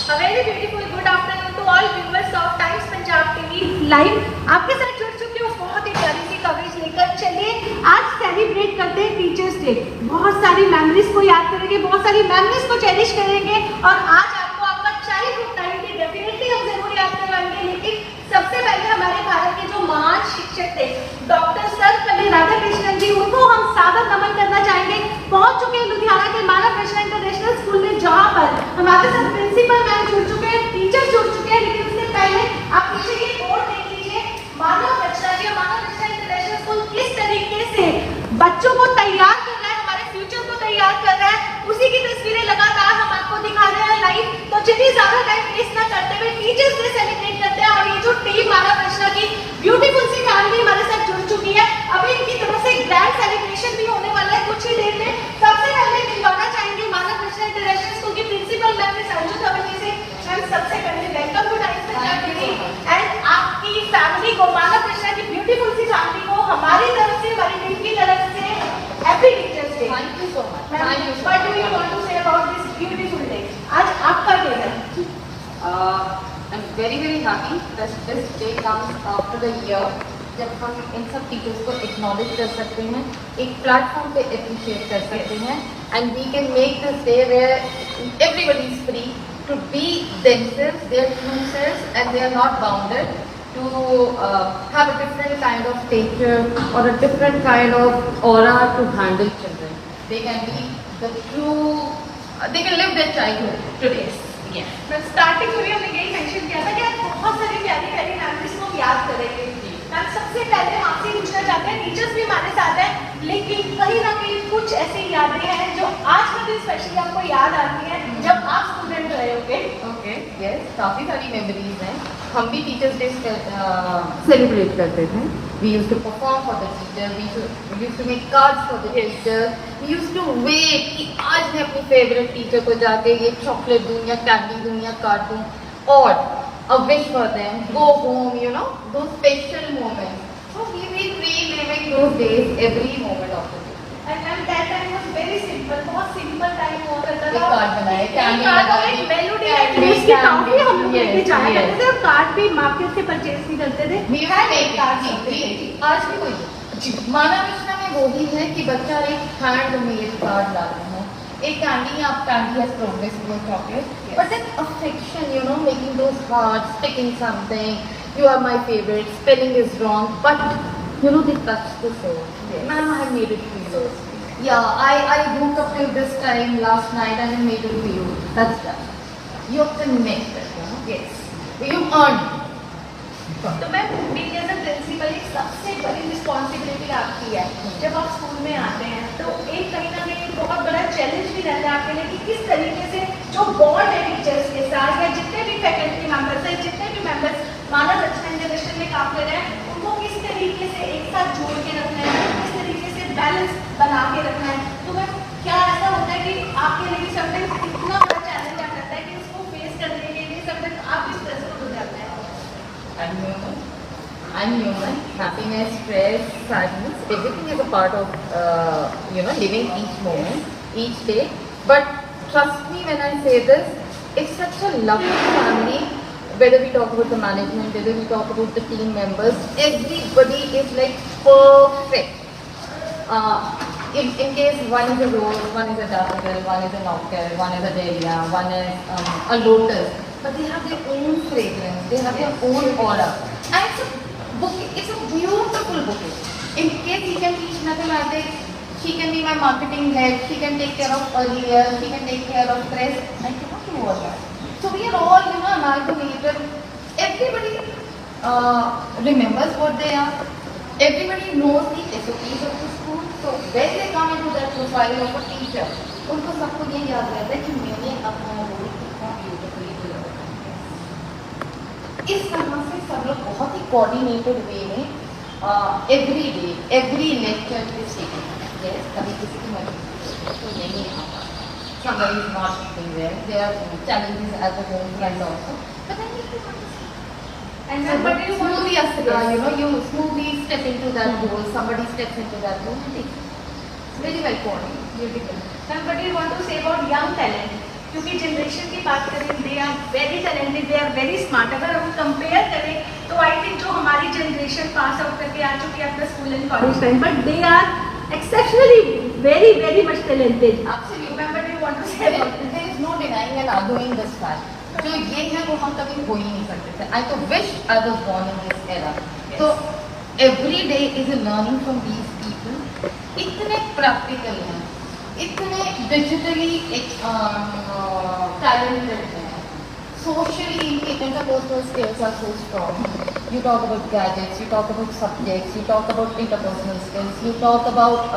A very beautiful good afternoon to all viewers of Times Punjab TV live. आपके साथ जुड़ चुकी हूँ बहुत ही प्यारी सी कवरेज लेकर। चलिए आज सेलिब्रेट करते हैं टीचर्स डे। बहुत सारी मेमोरीज को याद करेंगे, बहुत सारी मेमोरीज को चेरिश करेंगे और आज आपको आपका चाइल्डहुड टाइम की डेफिनेटली हम जरूर याद करवाएंगे। लेकिन सबसे पहले हमारे भारत के जो महान शिक्षक थे डॉक्टर सर्वपल्ली राधाकृष्णन जी, उनको हम सादर नमन करना चाहेंगे। पहुंच चुके हैं लुधियाना के मानव कृष्ण इंटरनेशनल स्कूल में, जहां पर हमारे साथ प्रिंसिपल मैम जुड़ चुके हैं, टीचर जुड़ चुके हैं। लेकिन उससे पहले आप पीछे ये बोर्ड देख लीजिए, मानव रचना जी, मानव रचना इंटरनेशनल स्कूल किस तरीके से बच्चों को तैयार कर रहा है, हमारे फ्यूचर को तैयार कर रहा है, उसी की तस्वीरें लगातार हम आपको दिखा रहे हैं लाइव। तो चलिए ज्यादा टाइम वेस्ट ना करते हुए टीचर्स डे सेलिब्रेट करते हैं। और ये जो टीम मानव रचना की ब्यूटीफुल सी फैमिली हमारे साथ जुड़ चुकी है, अभी इनकी तरफ से ग्रैंड सेलिब्रेशन भी होने वाला है कुछ ही देर में। सबसे पहले मिलवाना चाहेंगे मानव रचना इंटरनेशनल स्कूल की प्रिंसिपल मैम संजू कवली से। मैम सबसे पहले welcome two times Punjab TV and आपकी फैमिली को, मानव रचना की ब्यूटीफुल सी फैमिली को हमारी तरफ से, हमारी टीम की तरफ से happy teachers day. Thank you so much. What do you want to say about this beautiful day? आज आपका डे है। I'm very happy that this day comes after the year जब हम इन सब टीचर्स को एक्नॉलेज कर सकते हैं, एक प्लेटफॉर्म पे अप्रिशिएट कर सकते हैं and we can make this day where everybody is free to be themselves, their true selves and they are not bounded to have a different kind of stature or a different kind of aura to handle children. They can be the true, they can live their childhood today. Yeah. Ma'am starting में हमने यही mention किया था कि आप बहुत सारी प्यारी प्यारी मेमोरीज को याद करेंगे। मैम सबसे पहले हम आपसे पूछना चाहते हैं, टीचर्स भी हमारे साथ हैं, लेकिन कहीं ना कहीं कुछ ऐसी यादें हैं जो आज का दिन स्पेशली आपको याद आती हैं जब आप स्टूडेंट रहे होंगे। ओके, यस, काफ़ी सारी मेमोरीज हैं। हम भी टीचर्स डे सेलिब्रेट करते थे। We used to perform for the teacher, we used to make cards for the teacher, we used to wait कि आज मैं अपनी फेवरेट टीचर को जाके ये चॉकलेट दूँ या कैंडी दूँ या कार्ड दूँ और a wish for them, go home, you know, those special moments. So we reliving those days every moment of the day. And ma'am that time was very simple, बहुत simple time हुआ करता था। एक card बनाए, candy बनाई, melody candy, उसकी काफी हम लोग लेके yes, जाया yes. करते थे और कार्ड भी मार्केट से परचेज भी करते थे। We have एक कार्ड जी, आज भी कोई मानव रचना में वो ही है कि बच्चा एक हैंडमेड कार्ड डालता है, एक कैंडी आप candy has progress with chocolate, but then affection, you know, making those hearts, sticking something, you are my favorite, spelling is wrong, but you know they touch the soul. Yes. Ma'am, I made it for you. Yeah, I woke up till this time last night and I made it for you. That's that. You have connected, you know. Yes. You earned. तो ma'am being as a principal एक सबसे बड़ी responsibility आपकी है। जब आप school में आते हैं तो एक कहीं ना कहीं बहुत बड़ा चैलेंज भी रहता है आपके लिए कि किस तरीके से जो बॉन्ड है टीचर्स के साथ या जितने भी फैकल्टी मेंबर्स हैं, जितने भी मेंबर्स मानव रचना इंटरनेशनल में काम कर रहे हैं, उनको किस तरीके से एक साथ जोड़ के रखना है, किस तरीके से बैलेंस बना के रखना है। तो मैम क्या ऐसा होता है कि आपके लिए भी समटाइम्स इतना बड़ा चैलेंज आ जाता है कि उसको फेस करने के लिए समटाइम्स आप किस तरह से हो जाते हैं? I'm human. Happiness, stress, sadness, everything is a part of you know, living each moment, each day. But trust me when I say this, it's such a lovely family. Whether we talk about the management, whether we talk about the team members, everybody is like perfect. In case one is a rose, one is a daffodil, one is a nocturne, one is a dahlia, one is a lotus, but they have their own fragrance, they have their own aura, and it's a bouquet. It's a beautiful bouquet. In case he can teach mathematics, she can be my marketing head, she can take care of earlier, she can take care of press. I cannot do all that. So we are all, you know, amalgamated. Everybody remembers what they are. Everybody knows the SOPs of the school. So when they come into that profile of a teacher, उनको सबको ये याद रहता है कि मैंने अपना role कितना ब्यूटीफुली प्ले किया। इस तरह से सब लोग बहुत ही कोऑर्डिनेटेड वे में every day, every lecture is taken. Yes, कभी किसी की मर्जी तो नहीं आता, somebody is not sitting there, there are challenges at the home front also, but then you have to and somebody smoothly, you know, you smoothly step into that role, somebody steps into that role and takes it. It's very well coordinated, beautiful. Ma'am, what do you want to say about young talent? क्योंकि generation की बात करें, they are very talented, they are very smart. अगर हम compare करें तो I think जो हमारी जनरेशन पास आउट करके आ चुकी है अपना school and college time, but they are exceptionally very much talented. Absolutely. Remember, do you want to say about this? There is no denying and arguing this fact. जो ये है वो हम कभी हो ही नहीं सकते थे. I तो wish I was born in this era. So every day is a learning from these people. इतने practical हैं, इतने digitally talented हैं. Socially, interpersonal skills are so strong. You talk about gadgets, you talk about subjects, you talk about interpersonal skills, you talk about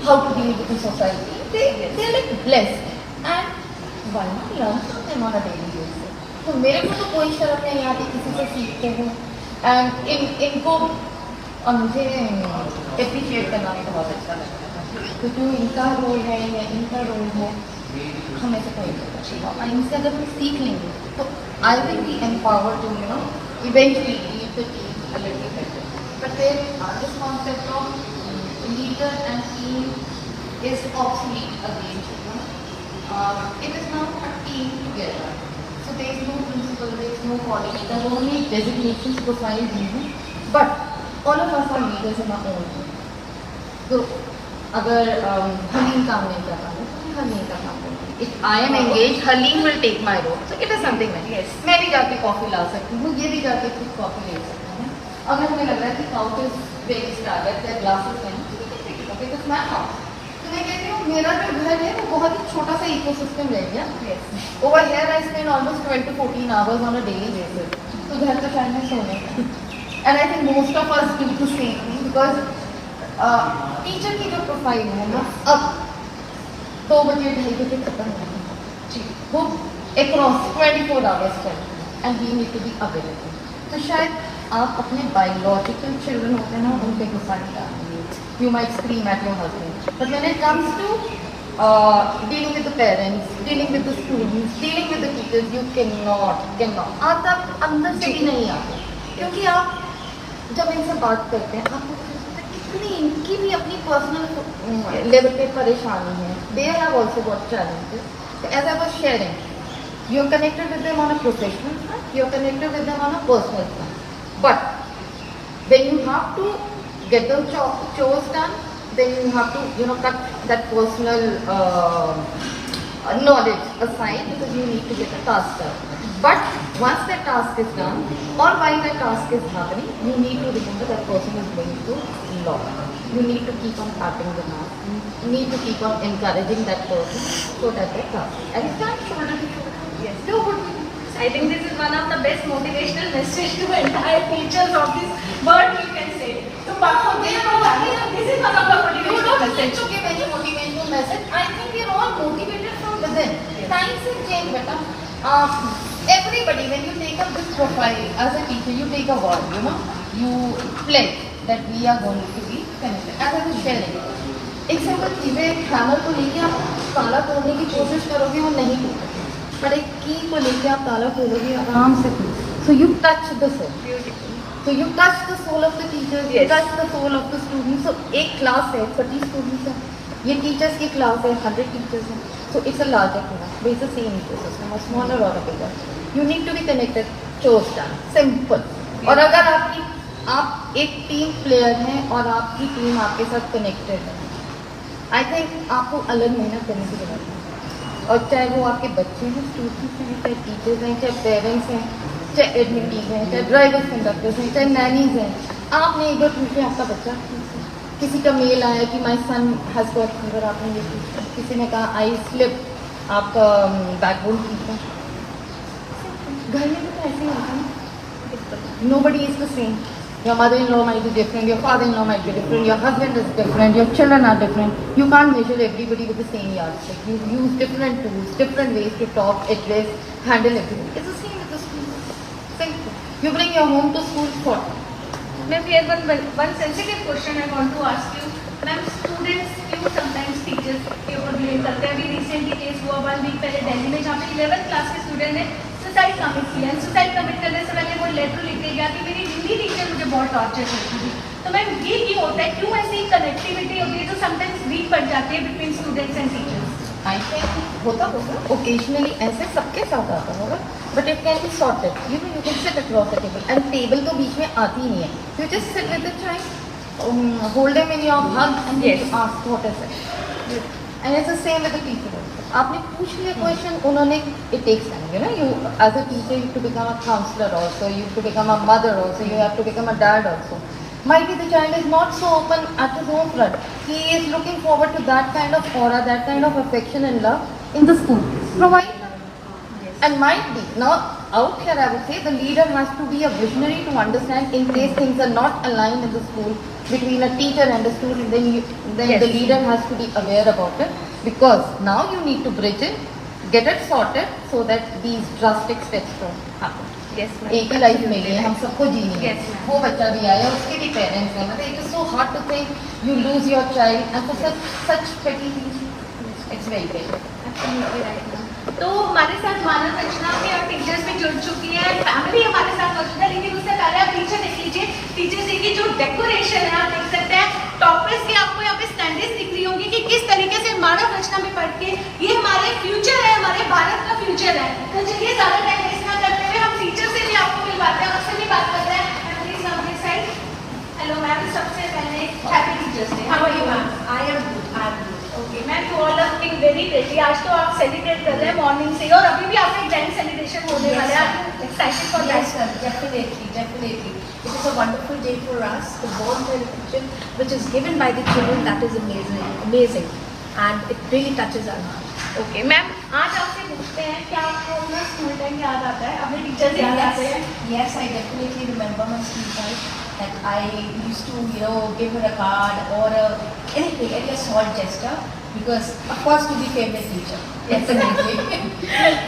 how to deal with the society. They're like blessed. And why not learn from them on a daily basis? तो मेरे को तो कोई शर्म नहीं आती किसी से सीखते हैं. And इनको मुझे appreciate करना भी बहुत अच्छा लगता है. तो जो इनका रोल है या इनका रोल है, हमें से कोई नहीं. इनसे अगर हम सीख लेंगे तो I will be empowered to eventually lead the team a little better. But then this concept of leader and team is obsolete again. It is now a team together. So there is no principal, there is no coordinator, there are only designations, profiles given. But all of us are leaders in our own way. So अगर हलीम काम नहीं कर रहा है तो हलीम का काम करेंगे. If I am engaged, Halim will take my role. So it is something like Yes. मैं भी जाके कॉफी ला सकती हूँ, ये भी जाके कुछ कॉफी ले सकता हूँ. अगर हमें लग रहा है कि काउट इज वेरी स्टार्टेड, या ग्लासेस हैं, तो इट्स माय हाउस. तो मैं कहती हूँ मेरा जो घर है वो बहुत ही छोटा सा इकोसिस्टम रह गया. Over here I spend almost 12 to 14 hours on a daily basis. तो घर का टाइम है सोने का. And I think most of us do the same thing because teacher की जो प्रोफाइल है ना, अब 2 बजे 2:30 बजे खत्म हो गई. वो अक्रॉस 24 आवर्स चलती and we need to be available. तो शायद आप अपने बायोलॉजिकल चिल्ड्रन होते हैं ना, उनके गुस्सा नहीं डालेंगे. You might scream at your husband, but when it comes to dealing with the parents, dealing with the students, dealing with the teachers, you cannot आप तक अंदर से भी नहीं आते. क्योंकि आप जब इनसे बात करते हैं आपको इतनी इनकी भी अपनी पर्सनल लेवल पे परेशानी है. They have also got challenges. As I was sharing, you are connected with them on a professional front, you are connected with them on a personal front. But when you have to get the chores done, then you have to cut that personal knowledge aside because you need to get the task done. But once that task is done, or while that task is happening, you need to remember that person is going to log. You need to keep on tapping the mask. You need to keep on encouraging that person so that they task. And stand shoulder to shoulder. Yes. Do what we do. I think this is one of the best motivational message to entire teachers of this world, you can say. So, this is one of the You motivational don't message. need to give any motivational message. I think we are all motivated from within. Times have changed, beta. Everybody, when you take up this profile as a teacher, you take a word, you pledge that we are going to be connected. As I was sharing, एक simple चीज़ है, एक hammer को लेके आप ताला तोड़ने की कोशिश करोगे वो नहीं टूटेगा, पर एक की को लेके आप ताला खोलोगे आराम से. So you touch the soul. So you touch the soul of the teachers, you Yes. touch the soul of the students. So एक क्लास है 30 students हैं, ये टीचर्स की क्लास है 100 टीचर्स हैं. So it's a larger class, but it's the same ecosystem, a smaller or a bigger. You need to be connected. Chores done. Simple. और अगर आप एक टीम प्लेयर हैं और आपकी टीम आपके साथ कनेक्टेड है, आई थिंक आपको अलग मेहनत करने की जरूरत है. और चाहे वो आपके बच्चे हैं, स्टूडेंट्स हैं, चाहे टीचर्स हैं, चाहे पेरेंट्स हैं, चाहे एडमिटीज हैं, चाहे ड्राइवर्स कंडक्टर्स हैं, चाहे नैनीज हैं. आपने एक बार पूछे आपका बच्चा, किसी का मेल आया कि my son has got fever, आपने ये पूछा. किसी ने कहा आई स्लिप, आपका बैकबोन ठीक है. घर में भी तो ऐसे ही होता है. Nobody is the same. Your mother-in-law might be different, your father-in-law might be different, your husband is different, your children are different. You can't measure everybody with the same yardstick. You use different tools, different ways to talk, address, handle everything. It's the same with the school. Simple. You bring your home to school for. Maybe one sensitive question I want to ask you. Ma'am, students क्यों sometimes teachers के ऊपर blame करते हैं? अभी recently case हुआ 1 week पहले दिल्ली में, जहाँ पे 11th class के student ने सुसाइड कमिट किया. सुसाइड कमिट करने से पहले वो लेटर लिख के गया कि मेरी हिंदी टीचर मुझे बहुत टॉर्चर करती थी. तो मैम ये क्यों होता है? क्यों ऐसी कनेक्टिविटी होती है जो समटाइम्स वीक पड़ जाती है between students and teachers? I think होता होगा ओकेजनली, ऐसे सबके साथ आता होगा, but it can be sorted, you know, you can sit across the table, and table तो बीच में आती ही नहीं है, you just sit with the child, hold them in your hug and ask what is it, and it's the same with the teacher. आपने पूछ लिया question, उन्होंने, it takes time, you know, you as a teacher you to become a counsellor also, you to become a mother also, you have to become a dad also. Might be the child is not so open at his own front. He is looking forward to that kind of aura, that kind of affection and love in the school. Provide them. And might be, now out here I would say the leader has to be a visionary to understand in case things are not aligned in the school between a teacher and a student, then the leader has to be aware about it, because now you need to bridge it, get it sorted so that these drastic steps don't happen. Yes, ma'am. एक ही life मिली है, हम सबको जीनी है। Yes, ma'am. वो बच्चा भी आया, उसके भी पेरेंट्स हैं, मतलब it is so hard to think you lose your child and for such petty things, it's very great. Absolutely right, ma'am. तो हमारे साथ मानव रचना में और टीचर्स भी जुड़ चुकी है, फैमिली हमारे साथ मौजूद है, लेकिन उससे पहले आप पीछे देख लीजिए, टीचर्स डे की जो डेकोरेशन है आप देख सकते हैं, टॉपर्स की आपको यहाँ पे स्टैंडर्ड्स दिख रही होंगी कि किस तरीके से मानव रचना में पढ़ के ये हमारे फ्यूचर है, हमारे भारत का फ्यूचर है। तो चलिए ज़्यादा टाइम वेस्ट ना करते हुए हम टीचर से भी आपको मिलवाते हैं, उससे भी बात करते हैं। Please come this side. Hello ma'am, सबसे पहले happy teachers day. How are you ma'am? I am good. Okay ma'am, you all are looking very pretty. आज तो आप सेलिब्रेट कर रहे हैं मॉर्निंग से, और अभी भी आपका ग्रैंड सेलिब्रेशन होने वाला है, excited for that? Yes, sir, definitely. It is a wonderful day for us. The warm celebration which is given by the children, that is amazing, and it really touches our heart. Okay ma'am, आज आपसे पूछते हैं कि आपको अपना school time याद आता है, अपने टीचर्स याद आते हैं? Yes, I definitely remember my school time. That I used to, you know, give her a card or anything, any small gesture, because of course to be favorite teacher. Definitely.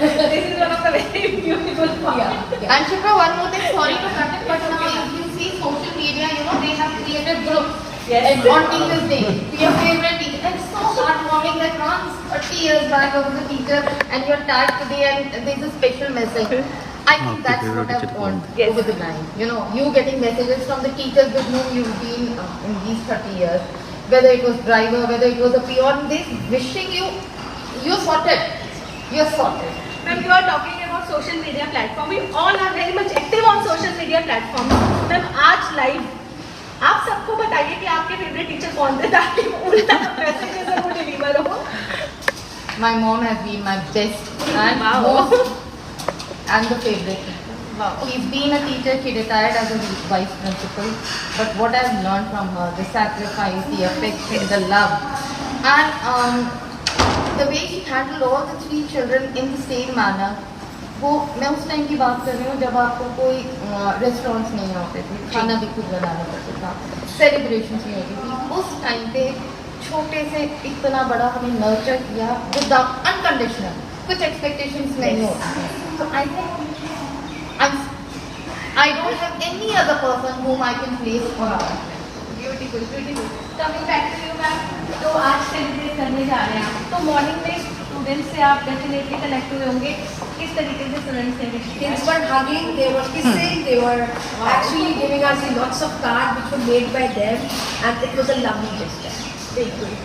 This is one of the very beautiful part. Yeah. And Shipra, one more thing, sorry to cut it, but now if you see social media, you know, they have created groups. Yes. And on Teachers Day, your favorite teacher. And it's so heartwarming that once 30 years back I was a teacher and you're tagged today and there's a special message. I think that's what I want Yes. over the line. You know, you getting messages from the teachers with whom you've been in these 30 years. Whether it was driver, whether it was a peon, they wishing you, you're sorted. You're sorted. Ma'am, you are talking about social media platform. We all are very much active on social media platform. Ma'am, आज live आप सबको बताइए कि आपके favourite teacher कौन थे, ताकि उल्टा मैसेजेस है वो डिलीवर हो। My mom has been my best and Wow. most and the favorite. Wow. She's been a teacher, she retired as a vice principal, but what I've learned from her, the sacrifice, the affection, the love, and the way she handled all the 3 children in the same manner, वो मैं उस time की बात कर रही हूँ जब आपको कोई रेस्टोरेंट्स नहीं होते थे, खाना भी खुद बनाना पड़ता था, सेलिब्रेशन नहीं होती थी, उस टाइम पे छोटे से इतना बड़ा हमें नर्चर किया विदाउट अनकंडीशनल, कुछ एक्सपेक्टेशंस नहीं होती। तो I think I don't have any other person whom I can place on that. Beautiful beautiful. Coming back to you ma'am, तो आज सेलिब्रेट करने जा रहे हैं आप, तो मॉर्निंग में स्टूडेंट्स से आप डेफिनेटली कनेक्ट हुए होंगे, किस तरीके से स्टूडेंट्स से Kids were hugging, they were kissing, they were actually giving us lots of cards which were made by them, and it was a lovely gesture. Very good.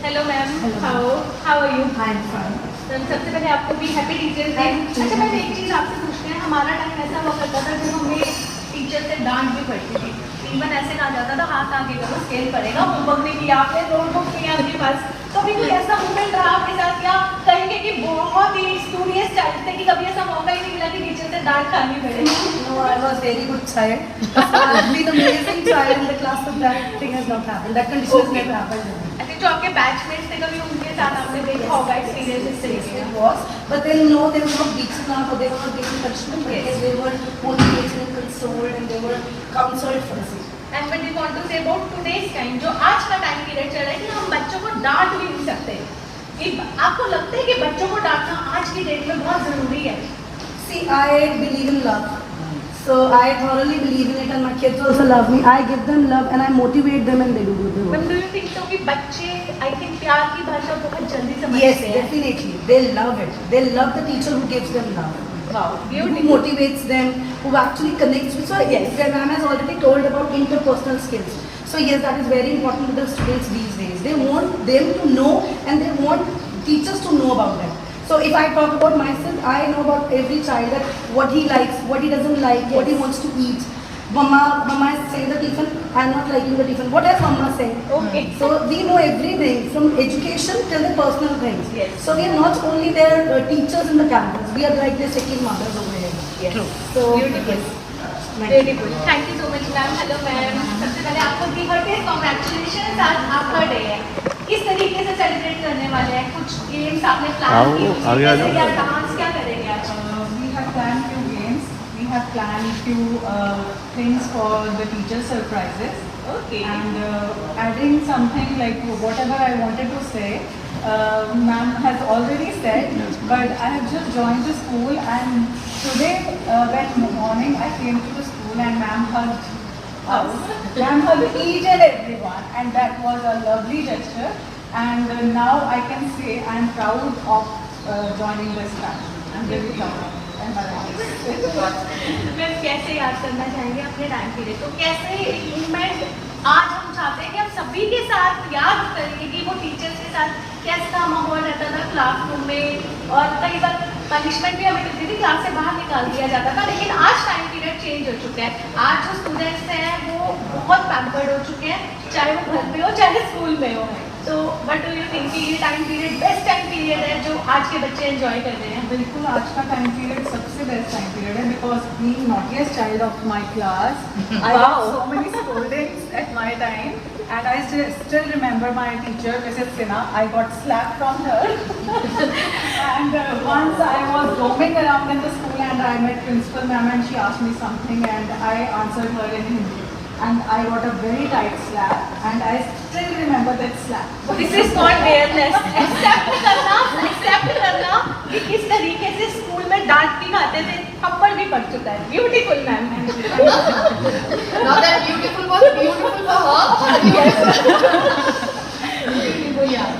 Hello ma'am, Hello. How are you? I'm fine. Ma'am, सबसे पहले आपको भी happy teachers day. Thank you. अच्छा ma'am, एक चीज़ आपसे पूछते हैं, हमारा टाइम ऐसा हुआ करता था जब हमें टीचर से डांट भी पड़ती थी, इवन ऐसे कहा जाता था हाथ आगे करो स्केल पड़ेगा, होमवर्क नहीं किया आपने, नोटबुक नहीं है आपके पास, कभी कोई ऐसा मोमेंट रहा आपके साथ, या कहेंगे कि बहुत ही स्टूडियस चाइल्ड थे कि कभी ऐसा मौका ही नहीं मिला कि टीचर से डांट खानी पड़े? No, I was very good child. I've been amazing child in the class, so that thing has not happened. That condition has never happened. I think जो आपके बैचमेट्स थे कभी उनके साथ आपने देखा होगा एक्सपीरियंस इस तरीके It का? was, but then no, they were not beaten up or they were not given punishment, because they were motivated and consoled and they were counseled for the sake. And what you want to say about today's time, जो आज का time period चल रहा है कि हम बच्चों को डांट भी नहीं सकते, कि आपको लगता है कि बच्चों को डांटना आज की डेट में बहुत ज़रूरी है? See, I believe in love. So I thoroughly believe in it, and my kids also love me. I give them love and I motivate them and they do good ma'am, work. Do you think तो कि बच्चे I think प्यार की भाषा बहुत जल्दी समझते Yes, हैं? definitely. They love it. They love the teacher who gives them love. Wow, Who beautiful. motivates them, who actually connects with. So yes, Ma'am has already told about interpersonal skills. So yes, that is very important to the students these days. They want them to know and they want teachers to know about them. So if I talk about myself, I know about every child, that what he likes, what he doesn't like, what he wants to eat. Mama is saying the tiffin, I'm not liking the tiffin. What else Mama is saying? Okay. So we know everything from education till the personal things. Yes. So we are not only their teachers in the campus, we are like their second mothers over here. Yes. So Beautiful. Beautiful. Thank you so much, ma'am. Hello ma'am. सबसे पहले आपको दी birthday congratulation. आज आपका day है. किस तरीके से celebrate करने वाले हैं? कुछ गेम्स आपने प्लान किए हैं? जैसे क्या डांस क्या करेंगे आज? We have planned few games. We have planned few things for the teacher surprises. Okay. And adding something like whatever I wanted to say, ma'am has already said, but I have just joined the school, and today that morning I came to the school and ma'am hugged us. Ma'am hugged each and everyone, and that was a lovely gesture. And now I can say I am proud of joining this family. I'm really proud of it. And my ma'am कैसे याद करना चाहेंगे अपने time period को? कैसे एक movement आज हम चाहते हैं कि हम सभी के साथ याद करेंगे कि वो टीचर्स के साथ कैसा माहौल रहता था क्लासरूम में, और कई बार पनिशमेंट भी हमें मिलती थी, क्लास से बाहर निकाल दिया जाता था. लेकिन आज टाइम पीरियड चेंज हो चुका है. आज जो स्टूडेंट्स हैं वो बहुत पैम्पर्ड हो चुके हैं, चाहे वो घर पे हो चाहे स्कूल में हो. तो व्हाट डू यू थिंक कि ये time period best time period है जो आज के बच्चे एंजॉय कर रहे हैं? बिल्कुल आज का टाइम पीरियड सबसे बेस्ट टाइम पीरियड है, because being naughtiest child of my class I Wow. Got so many scoldings at my time, and I still remember my teacher Mrs. Sinha. I got slapped from her. And once I was roaming around in the school and I met principal ma'am and she asked me something and I answered her in Hindi. And I got a very tight slap, and I still remember that slap. This is not fairness. Accept करना कि किस तरीके से school में डांट भी खाते थे, थप्पड़ भी पड़ चुका है. Beautiful ma'am. Now that beautiful was beautiful for her.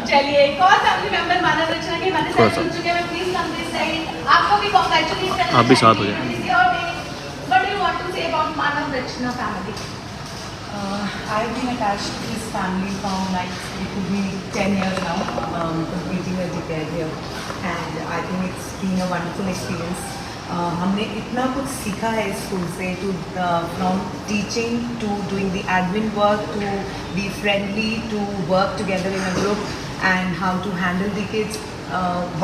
चलिए एक और फैमिली मेंबर मानव रचना के हमारे साथ जुड़ चुके हैं. Please come this side. आपको भी कांग्रेचुलेट करना. आप भी साथ हो जाए. What do you want to say about Manav Rachna family? I've been attached to this family from like it could be 10 years now, completing a decade here, and I think it's been a wonderful experience. हमने इतना कुछ सीखा है इस school से, to from teaching to doing the admin work, to be friendly, to work together in a group, and how to handle the kids.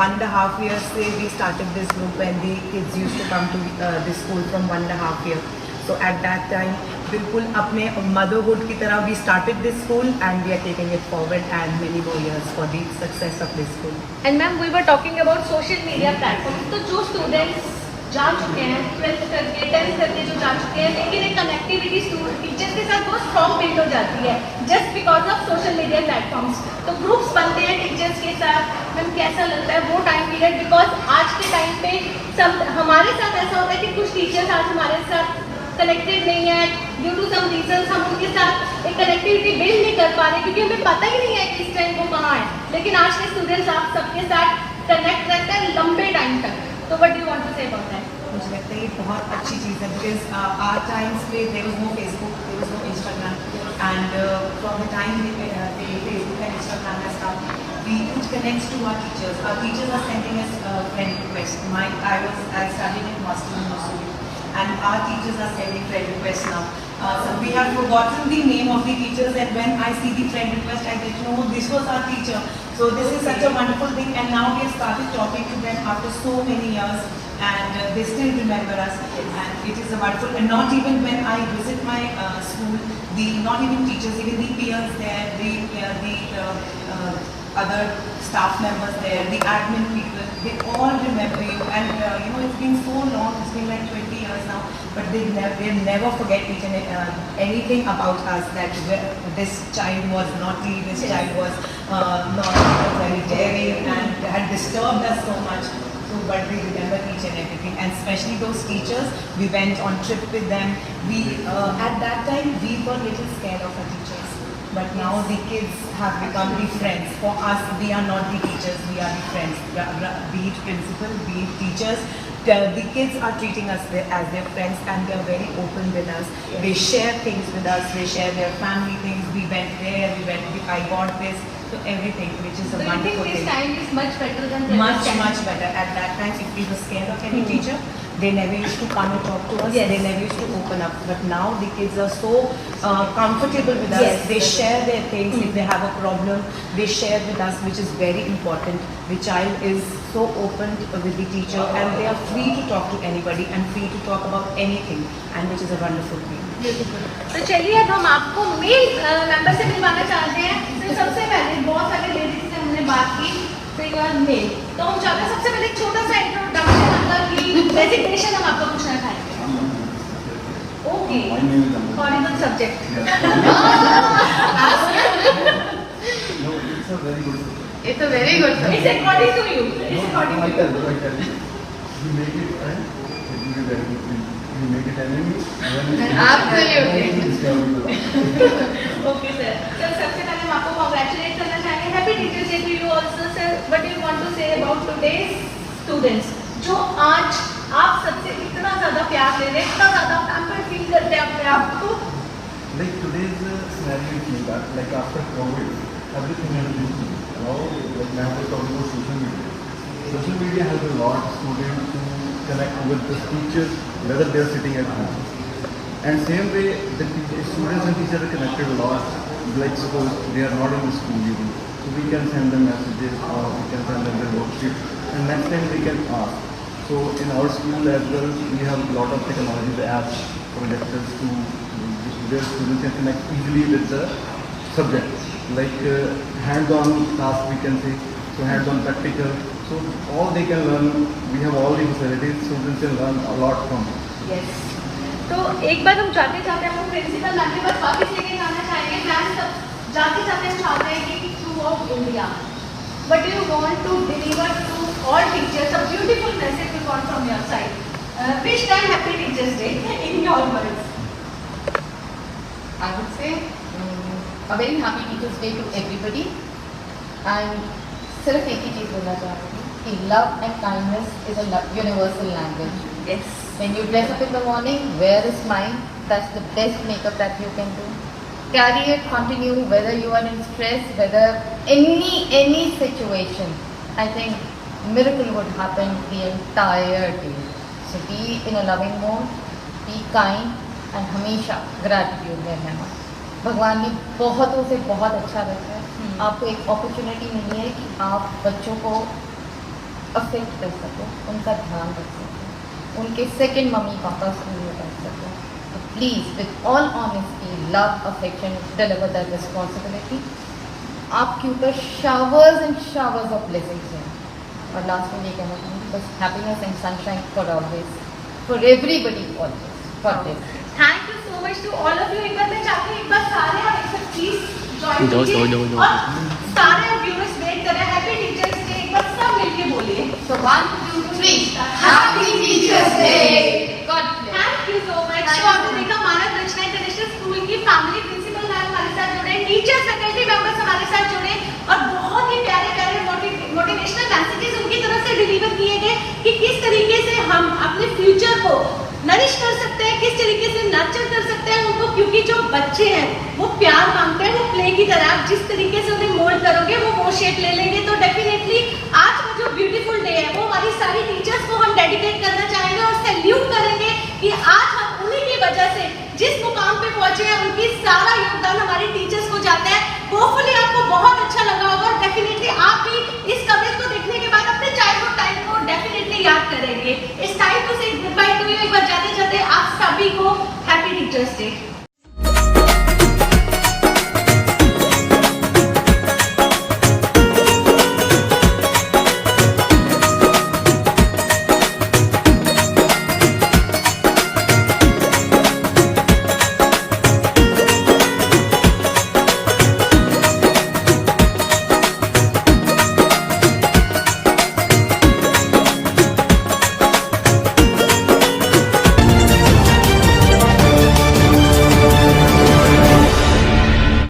1.5 years से we started this group when the kids used to come to this school from 1.5 year. So at that time, बिल्कुल अपने motherhood की तरह we started this school and we are taking it forward and many more years for the success of this school. And ma'am we were talking about social media platform. तो जो students जा चुके हैं 12th करके 10th करके जो जा चुके हैं, लेकिन एक कनेक्टिविटी टीचर्स के साथ बहुत स्ट्रॉन्ग बिल्ड हो जाती है just because of social media platforms. तो ग्रुप्स बनते हैं टीचर्स के साथ. मैम कैसा लगता है वो टाइम पीरियड? बिकॉज आज के टाइम पे सब हमारे साथ ऐसा होता है कि कुछ टीचर्स आज हमारे साथ कनेक्टेड नहीं है, ड्यू टू सम रीजंस हम उनके साथ एक कनेक्टिविटी बिल्ड नहीं कर पा रहे क्योंकि हमें पता ही नहीं है कि इस टाइम वो कहाँ है. लेकिन आज के स्टूडेंट्स आप सबके साथ कनेक्ट रहते हैं लंबे टाइम तक. तो what do you want to say about that? मुझे लगता है ये बहुत अच्छी चीज़ है, बिकॉज आवर टाइम्स पे there was no Facebook, there was no Instagram, and from the time Facebook and Instagram has come, we could connect to our teachers. Our teachers are sending us friend requests. I studied in hostel in Missouri, and our teachers are sending friend requests now. So we have forgotten the name of the teachers, and when I see the friend request, I get to know this was our teacher. So this is such a wonderful thing, and now we have started talking to them after so many years, and they still remember us, and it is a wonderful. And not even when I visit my school, not even teachers, even the peers there, the other staff members there, the admin people, they all remember you. And it's been so long, it's been like 20 years now, but they never forget anything about us, that this child was naughty, this child was not very daring and had disturbed us so much. So, but we remember each and everything, and especially those teachers, we went on trip with them. We at that time we were little scared of our teachers, but now the kids have become the friends. For us, we are not the teachers, we are the friends. Be it principal, be it teachers, the kids are treating us as their friends, and they are very open with us. They share things with us, they share their family things. We went there, I got this. So So everything, which is a So you think wonderful this thing. time is much better than the Much, previous time? much better. At that time, if we were scared of any teacher, they never used to come and talk to us. Yes. They never used to open up. But now the kids are so comfortable with us. Yes. They share their things. If they have a problem, they share with us, which is very important. The child is so open with the teacher, and they are free to talk to anybody and free to talk about anything, and which is a wonderful thing. तो चलिए अब हम आपको male member से मिलवाना चाहते हैं। तो सबसे पहले बहुत सारे लेडीज से हमने बात की, तो यू आर मेल। तो हम चाहते हैं सबसे पहले एक छोटा सा इंट्रोडक्शन आपका की प्रेजेंटेशन हम आपको पूछना चाहेंगे। Okay, My name is Amar. Horrible subject. No, it's a very good subject. It's a very good it's subject. According to you, it's No, according I to tell you, I tell you. You make it friend, it will be very good thing. You make it enemy, then Absolutely. it's going to be okay sir. Sir सबसे पहले हम आपको congratulate करना चाहेंगे। Happy teachers day to you also sir. What do you want to say about today's students जो आज आप सबसे इतना ज्यादा प्यार ले रहे हैं, इतना ज्यादा पैम्पर्ड फील करते हैं अपने आप को। Like today's scenario is like after COVID, everything has been now, like now we're talking about social media. Social media has a lot of students to connect with the teachers, whether they are sitting at home. And same way, the students and teachers are connected a lot. Like suppose they are not in the school even, so we can send them messages or we can send them their worksheet, and next time they can ask. So in our school as well, we have a lot of technology, the apps, projectors to where students can connect easily with the subject, like hands-on task we can say, so hands-on practical. So all they can learn, we have all the facilities, students can learn a lot from it. Yes. तो एक बार हम जाते जाते हम principal ma'am के पास वापस लेके जाना चाहेंगे। मैम सब जाते जाते हम चाहते हैं कि throughout India but you want to deliver to all teachers a beautiful message we want from your side. Wish time happy teachers day in your words. I would say a very happy Teachers Day to everybody. And सिर्फ एक ही चीज़ बोलना चाह रही हूँ कि love and kindness is a universal language. Yes. When you dress up in the morning, wear a smile. That's the best makeup that you can do. Carry it, continue, whether you are in stress, whether any situation. I think miracle would happen the entire day. So be in a loving mood, be kind, and हमेशा gratitude में रहना। भगवान ने बहुतों से बहुत अच्छा रखा है। आपको एक अपॉर्चुनिटी मिली है कि आप बच्चों को अफेक्ट कर सको, उनका ध्यान रख सको, उनके सेकंड मम्मी पापा स्कूल में कर सको। तो please with all honesty, love, affection, deliver that responsibility. आपके ऊपर showers and showers of blessings हैं। और लास्ट में ये कहना चाहूँगी बस happiness and sunshine for always, for everybody always, for this. Thank you so much to all of you. एक बार मैं चाहती हूँ एक बार सारे और एक बार प्लीज जॉइन कीजिए और सारे व्यूअर्स वेट कर रहे हैं। हैप्पी टीचर्स डे एक बार सब मिलके बोलिए। So 1, 2, 3. Happy Teachers Day. God bless. Thank you so much. तो आपने देखा मानव रचना इंटरनेशनल स्कूल की फैमिली प्रिंसिपल मैम हमारे साथ जुड़े, टीचर फैकल्टी मेंबर्स हमारे साथ जुड़े और बहुत ही प्यारे प्यारे मोटिवेशनल मैसेजेस उनकी तरफ से डिलीवर किए गए कि किस तरीके से हम अपने फ्यूचर को नरिश कर सकते हैं, किस तरीके से नर्चर कर सकते हैं उनको, क्योंकि जो बच्चे हैं वो प्यार मांगते हैं, वो प्ले की तरह आप जिस तरीके से उन्हें मोल्ड करोगे वो शेप ले लेंगे। तो डेफिनेटली आज का जो ब्यूटीफुल डे है वो हमारी सारी टीचर्स को हम डेडिकेट करना चाहेंगे और सैल्यूट करेंगे कि आज हम उन्हीं की वजह से जिस मुकाम पे पहुंचे हैं उनकी सारा योगदान हमारी टीचर्स को जाता है। होपफुली आपको बहुत अच्छा लगा होगा और डेफिनेटली आप भी इस कवरेज को देखने के बाद अपने चाइल्डहुड टाइम को डेफिनेटली याद करेंगे। इस टाइम टू से गुड बाय टू यू। एक बार जाते जाते आप सभी को हैप्पी टीचर्स डे।